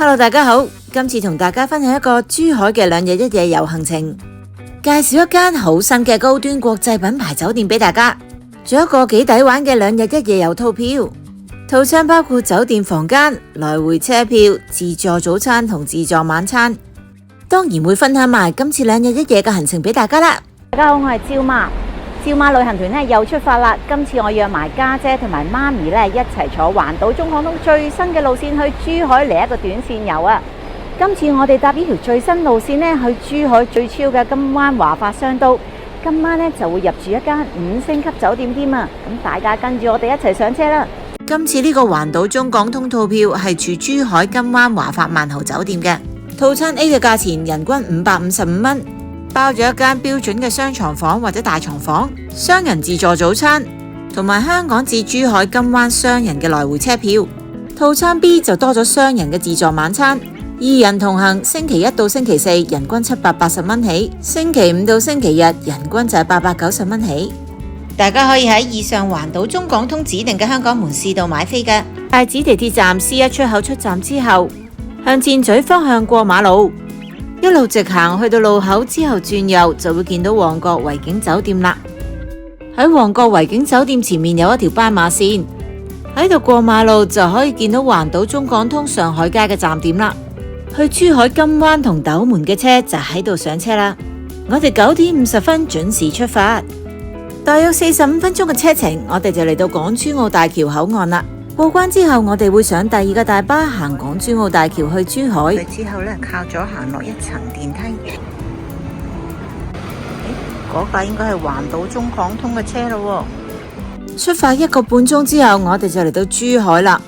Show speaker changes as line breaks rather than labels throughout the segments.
Hello， 大家好，今次同大家分享一個珠海嘅2日1夜遊行程，介紹一間好新嘅高端國際品牌酒店俾大家，仲有一個幾抵玩嘅2日1夜遊套票。套餐包括酒店房間、來回車票、自助早餐同自助晚餐。當然會分享埋今次2日1夜嘅行程俾大家啦。
大家好，我係趙媽。趙媽旅行團咧又出發啦！今次我約埋家姐同埋媽咪咧一齊坐環島中港通最新嘅路線去珠海嚟一個短線遊啊！今次我哋搭呢條最新路線咧去珠海最超嘅金灣華發商都，今晚咧就會入住一間5星級酒店添啊！咁大家跟住我哋一齊上車啦！
今次呢個環島中港通套票係住珠海金灣華發萬豪酒店嘅套餐 A 嘅價錢，人均555蚊。包咗一間標準嘅雙床房或者大床房，雙人自助早餐，同埋香港至珠海金灣雙人嘅來回車票。套餐 B 就多咗雙人嘅自助晚餐，2人同行，星期1到星期4人均780蚊起，星期5到星期日人均就係890蚊起。大家可以喺以上環島中港通指定嘅香港門市度買飛嘅，太子地鐵站 C1 出口出站之後，向箭咀方向過馬路。一路直行去到路口之後轉右就會見到旺角維景酒店啦。喺旺角維景酒店前面有一條斑馬線，喺度過馬路就可以見到環島中港通上海街嘅站點啦。去珠海金灣同斗門嘅車就喺度上車啦。我哋9點50分準時出發，大約45分鐘嘅車程，我哋就嚟到港珠澳大橋口岸啦。過關之後，我哋會上第2個大巴行港珠澳大橋去珠海。之後咧，靠左行落1層電梯。嗰架應該係環島中港通嘅車咯。出發1個半鐘之後，我哋就嚟到珠海啦。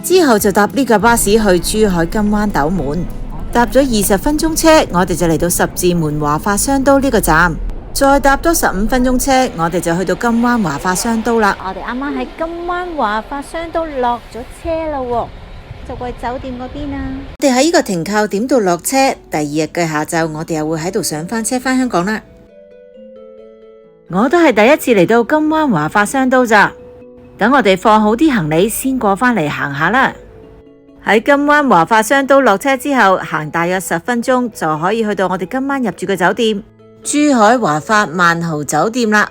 之後就搭呢架巴士去珠海金灣斗門。搭咗20分鐘車，我哋就嚟到十字門華發商都呢個站。再搭多15分鐘車，我哋就去到金灣華發商都啦。
我哋啱啱喺金灣華發商都落咗車啦，就過去酒店嗰邊啊。
我哋喺呢個停靠點度落車，第2日嘅下晝，我哋又會喺度上翻車翻香港啦。我都係第一次嚟到金灣華發商都咋，等我哋放好啲行李先過返嚟行下啦。喺金灣華發商都落車之後，行大約10分鐘就可以去到我哋今晚入住嘅酒店。珠海華發萬豪酒店啦，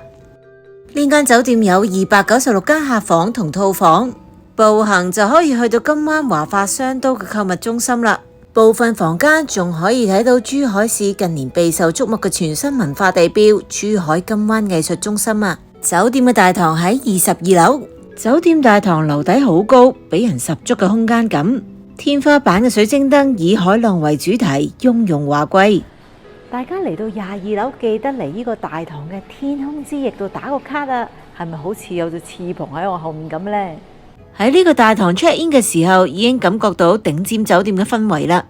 呢間酒店有296間客房同套房，步行就可以去到金灣華發商都嘅購物中心啦。部分房間仲可以睇到珠海市近年備受矚目嘅全新文化地標珠海金灣藝術中心啊。酒店嘅大堂喺22樓，酒店大堂樓底好高，俾人十足嘅空間感。天花板嘅水晶燈以海浪為主題，雍容華貴。
大家嚟到22樓，記得嚟呢個大堂嘅天空之翼度打個卡啊！係咪好似有隻翅膀喺我後面咁呢？
喺呢個大堂 check in 嘅時候，已經感覺到頂尖酒店嘅氛圍啦。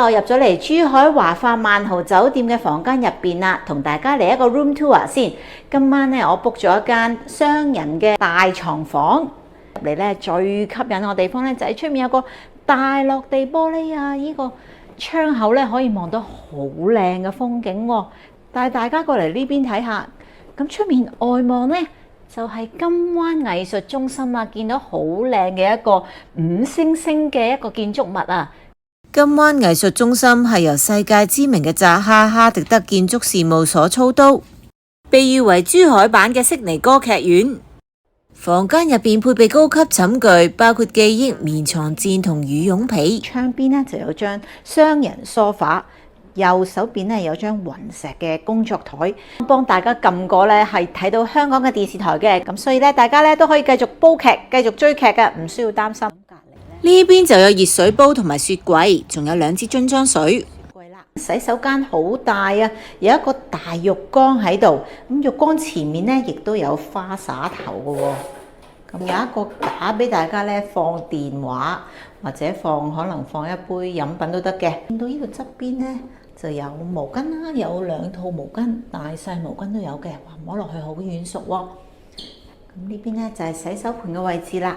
我入咗嚟珠海華發萬豪酒店嘅房間入邊啦，同大家嚟一個 room tour 先。今晚呢，我 book 咗一間雙人嘅大床房。入嚟呢，最吸引我地方呢，就係出面有個大落地玻璃啊！呢個窗口咧可以望到好靚嘅風景喎，帶大家過嚟呢邊睇下。咁出面外望呢，就係金灣藝術中心啊，見到好靚嘅一個5星星嘅一個建築物啊。
金灣藝術中心係由世界知名嘅扎哈·哈迪德建築事務所操刀，被譽為珠海版嘅悉尼歌劇院。房間入邊配備高級寢具，包括記憶棉床墊同羽絨被。
窗邊呢就有張雙人梳化，右手邊呢有張雲石嘅工作台。幫大家撳過呢係睇到香港嘅電視台嘅，咁所以呢大家呢都可以繼續煲劇、繼續追劇嘅，唔需要擔心。
呢邊就有熱水煲同埋雪櫃，仲有2支樽裝水。
洗手間好大啊，有一個大浴缸喺度，咁浴缸前面呢亦都有花灑頭嘅喎。咁有一個架俾大家呢放電話或者可能放一杯飲品都得嘅。見到呢個側邊呢就有毛巾啦，有2套毛巾，大細毛巾都有嘅。哇，摸落去好軟熟喎。咁呢邊呢就係洗手盆嘅位置啦，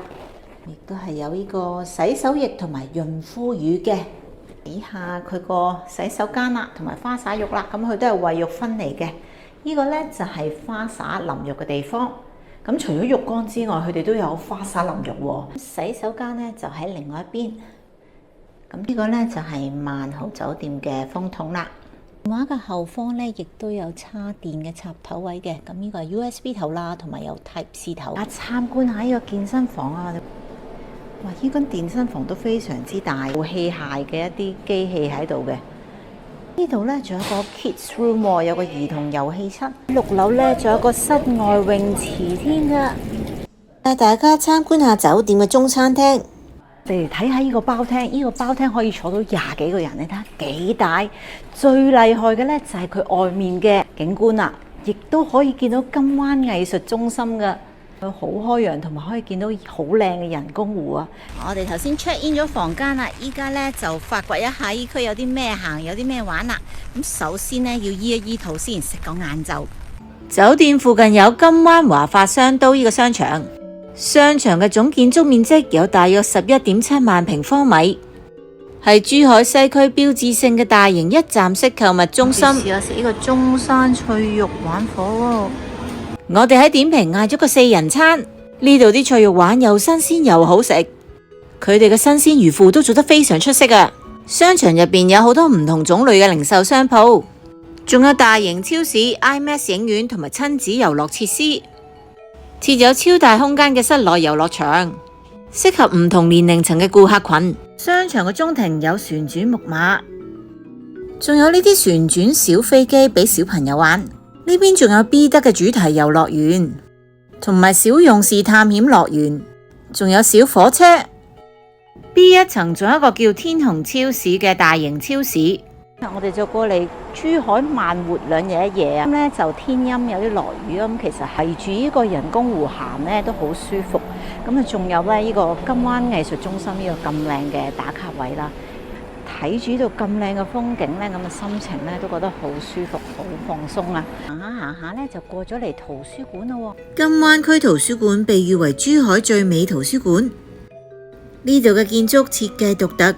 亦都係有呢個洗手液同埋潤膚乳嘅。睇下佢個洗手間啦，同埋花灑浴啦，咁佢都係衛浴分離嘅。呢個呢就係花灑淋浴嘅地方。咁除咗浴缸之外，佢哋都有花灑淋浴喎。洗手間呢就喺另外一邊。咁呢個呢，就係萬豪酒店嘅風筒啦。電話嘅後方呢，亦都有插電嘅插頭位嘅。咁呢個係 USB 頭啦，同埋有 Type C 頭。參觀下呢個健身房啊！哇，呢間健身房都非常之大，有器械嘅一啲機器喺度嘅。呢度呢，仲有個 Kids Room 喎，有個兒童遊戲室。6樓呢，仲有個室外泳池添㗎。帶大家參觀下酒店嘅中餐廳。嚟睇下呢個包廳，呢個包廳可以坐到20幾個人，你睇下幾大。最厲害嘅呢，就係佢外面嘅景觀啦，亦都可以見到金灣藝術中心㗎。佢好開揚，同埋可以見到好靚嘅人工湖啊！我哋頭先 check in 咗房間啦，依家呢就發掘一下依區有啲咩行，有啲咩玩啦。咁首先呢，要醫一醫肚先，食個晏晝。
酒店附近有金灣華發商都呢個商場，商場嘅總建築面積有大約11.7萬平方米，係珠海西區標誌性嘅大型一站式購物中心。
試下食呢個中山脆肉丸火鍋。
我哋喺點評嗌咗個4人餐，呢度啲脆肉丸又新鮮又好食，佢哋嘅新鮮魚腐都做得非常出色啊！商場入邊有好多唔同種類嘅零售商鋪，仲有大型超市、IMAX 影院同埋親子遊樂設施，設有超大空間嘅室內遊樂場，適合唔同年齡層嘅顧客群。商場嘅中庭有旋轉木馬，仲有呢啲旋轉小飛機俾小朋友玩。呢邊仲有 B 德嘅主題遊樂園，同埋小勇士探險樂園，仲有小火車。B 一層仲有一個叫天虹超市嘅大型超市。
我哋就過嚟珠海慢活2日1夜啊！咁咧就天陰有啲落雨，咁其實係住呢個人工湖行咧都好舒服。咁啊，仲有咧呢個金灣藝術中心呢個咁靚嘅打卡位啦。睇住呢度咁靚嘅風景呢，咁嘅心情呢都覺得好舒服，好放鬆啊！行下行下呢，就過咗嚟圖書館咯。
金灣區圖書館被譽為珠海最美圖書館，呢度嘅建築設計獨特。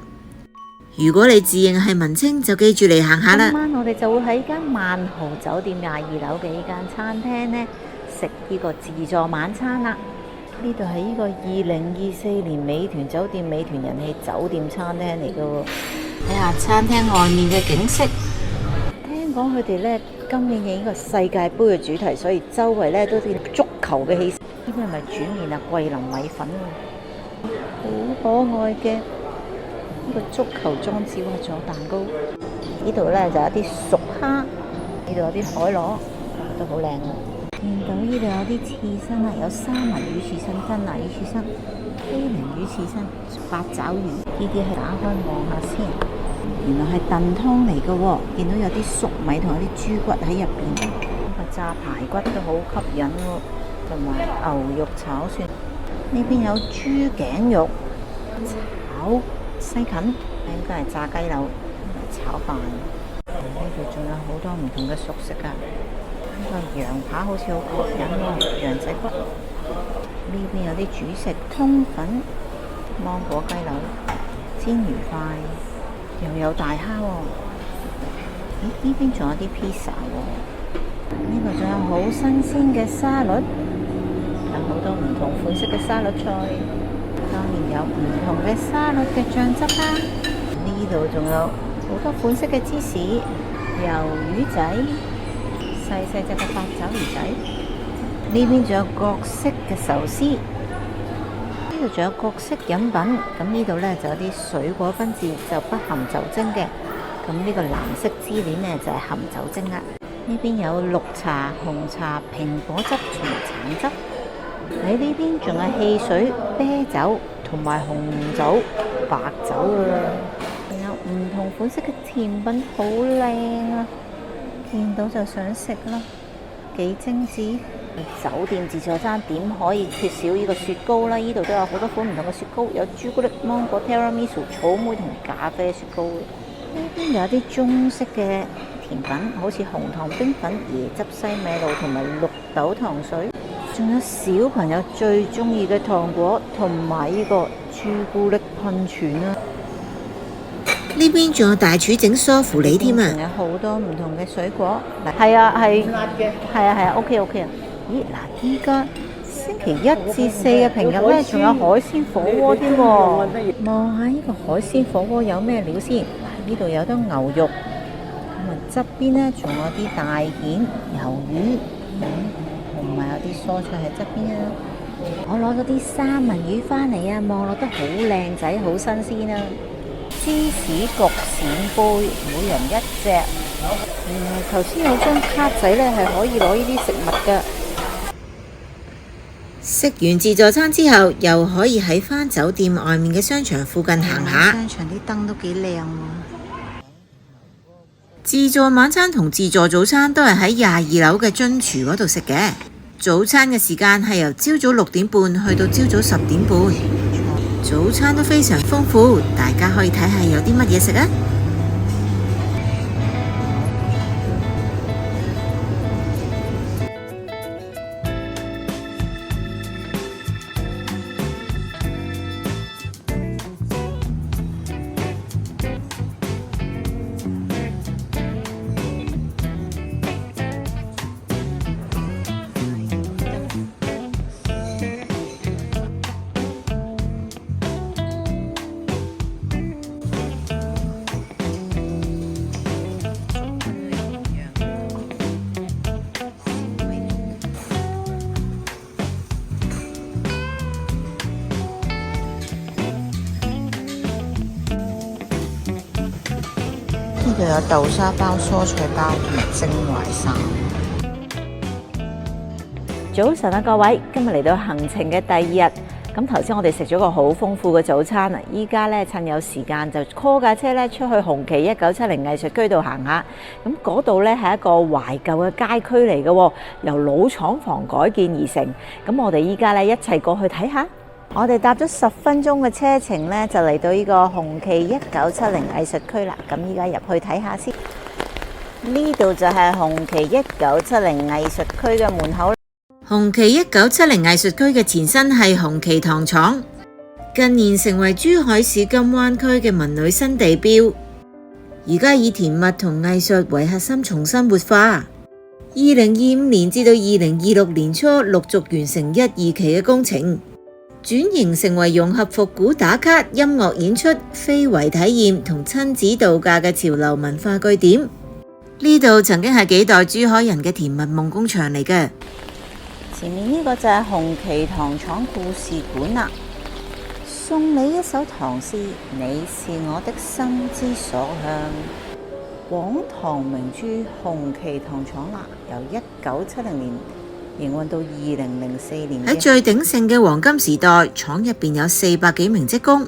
如果你自認係文青，就記住嚟行下啦。
今晚我哋就會喺間萬豪酒店22樓嘅呢間餐廳呢，食呢個自助晚餐啦。呢度係呢個2024年美團酒店美團人氣酒店餐廳嚟嘅喎。睇下餐廳外面嘅景色。聽講佢哋咧今年嘅呢個世界盃嘅主題，所以周圍咧都啲足球嘅氣息。呢邊係咪煮麵啊？桂林米粉喎，好可愛嘅呢個足球裝置喎，仲有蛋糕。呢度咧就有啲熟蝦，呢度有啲海螺，都好靚啊！見到呢度有啲刺身啊，有三文魚刺身、真牙魚刺身、飛靈魚刺身、八爪魚，呢啲係打開望下先。原來係燉湯嚟嘅喎，見到有啲粟米同有啲豬骨喺入邊。個炸排骨都好吸引喎，同埋牛肉炒蒜。呢邊有豬頸肉炒西芹，應該係炸雞柳同埋炒飯。呢度仲有好多唔同嘅熟食啊！呢個羊扒好似好吸引喎，羊仔骨。呢邊有啲主食通粉、芒果雞柳、煎魚塊，又有大蝦喎。咦？呢邊仲有啲披薩喎。呢度仲有好新鮮嘅沙律，有好多唔同款式嘅沙律菜，當然有唔同嘅沙律嘅醬汁啦。呢度仲有好多款式嘅芝士、魷魚仔。細細隻嘅八爪魚仔，呢邊仲有各式嘅壽司，呢度仲有各式飲品。咁呢度呢，就有啲水果分治，就不含酒精嘅。咁呢個藍色芝蓮呢，就係含酒精啦。呢邊有綠茶、紅茶、蘋果汁同埋橙汁。喺呢邊仲有汽水、啤酒同埋紅酒、白酒啊。仲有唔同款式嘅甜品，好靚啊！見到就想食啦，幾精緻！酒店自助餐點可以缺少呢個雪糕啦？呢度都有好多款唔同嘅雪糕，有朱古力、芒果、Tiramisu、草莓同咖啡雪糕。呢邊有啲中式嘅甜品，好似紅糖冰粉、椰汁西米露同埋綠豆糖水，仲有小朋友最中意嘅糖果同埋呢個朱古力噴泉啊！
呢邊仲有大廚整梳芙梨添啊！
仲有好多唔同嘅水果，係啊係辣嘅，係啊 OK 啊！咦嗱，依家星期1至4嘅平日咧，仲有海鮮火鍋添喎。望下呢個海鮮火鍋有咩料先？呢度有得牛肉，咁啊側邊咧仲有啲大蜆、魷魚，同埋有啲蔬菜喺側邊啊。我攞咗啲三文魚翻嚟啊，望落得好靚仔，好新鮮啊！芝士焗扇貝，每人1隻。原來頭先有張卡仔咧，係可以攞呢啲食物㗎。
食完自助餐之後，又可以喺返酒店外面嘅商場附近行下。
商場啲燈都幾靚喎。
自助晚餐同自助早餐都係喺22樓嘅津廚嗰度食嘅。早餐嘅時間係由朝早6點半去到朝早10點半，早餐都非常豐富，大家可以睇下有啲乜嘢食啊！
呢度有豆沙包、蔬菜包同埋蒸淮山。早晨啊，各位，今日嚟到行程嘅第2日。咁頭先我哋食咗個好豐富嘅早餐啊！依家咧趁有時間就 call 架車咧出去紅旗1970藝術區度行下。咁嗰度咧係一個懷舊嘅街區嚟嘅，由老廠房改建而成。咁我哋依家咧一齊過去睇下。我哋搭咗10分鐘嘅車程咧，就嚟到呢個紅旗1970藝術區啦。咁依家入去睇下先。呢度就係紅旗1970藝術區嘅門口。
紅旗1970藝術區嘅前身係紅旗糖廠，近年成為珠海市金灣區嘅文旅新地標。而家以甜蜜同藝術為核心重新活化。2025年至到2026年初陸續完成1、2期嘅工程，轉型成為融合復古打卡、音樂演出、非遺體驗同親子度假嘅潮流文化據點。呢度曾經係幾代珠海人嘅甜蜜夢工場嚟嘅。
前面呢個就係紅旗糖廠故事館啦，送你一首唐詩，你是我的心之所向。廣唐名著紅旗糖廠啦，由1970年營運到2004年。
喺最鼎盛嘅黃金時代，廠入邊有400幾名職工，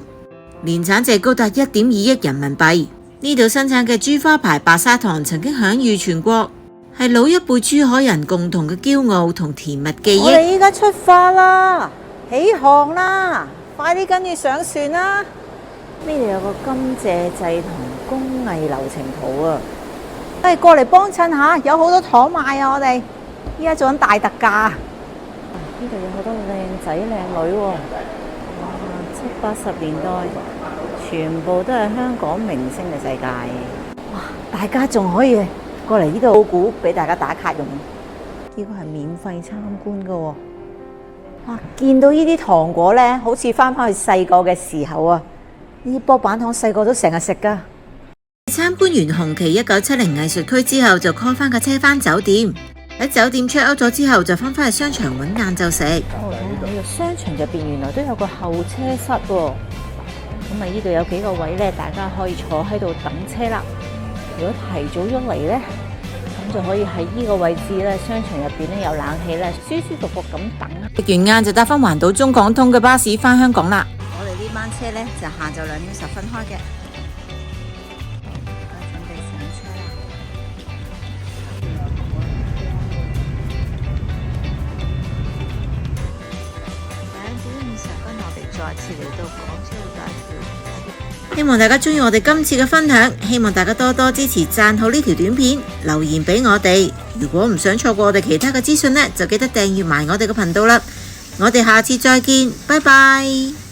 年產值高達1.2億人民幣。呢度生產嘅珠花牌白砂糖曾經享譽全國，係老一輩珠海人共同嘅驕傲同甜蜜記憶。
我哋依家出發啦，起航啦，快啲跟住上船啦！呢度有個甘蔗製同工藝流程圖啊！過嚟幫襯下，有好多糖賣啊！我哋依家做緊大特價。呢度有好多靚仔靚女喎，哇！70、80年代全部都係香港明星嘅世界。哇！大家仲可以過嚟呢度估俾大家打卡用，呢個係免費參觀噶喎。哇！見到呢啲糖果呢，好似翻返去細個嘅時候啊！呢啲波板糖細個都成日食噶。
參觀完紅旗1970藝術區之後，就 call 翻架車翻酒店。喺酒店 check out 咗之後，就翻返去商場揾晏晝食。
商場入邊原來都有個候車室喎。咁啊，呢度有幾個位呢，大家可以坐喺度等車啦。如果提早咗嚟呢，咁就可以喺呢個位置呢，商場入邊呢有冷氣呢，舒舒服服咁等。
食完晏就搭翻環島中港通嘅巴士翻香港啦。
我哋呢班車呢，就下晝2點10分開嘅。而家準備上車啦。2點50分，我哋再次嚟到廣州大橋。
希望大家中意我哋今次嘅分享，希望大家多多支持，讚好呢條短片，留言俾我哋。如果唔想錯過我哋其他嘅資訊呢，就記得訂閱埋我哋嘅頻道啦。我哋下次再見，拜拜。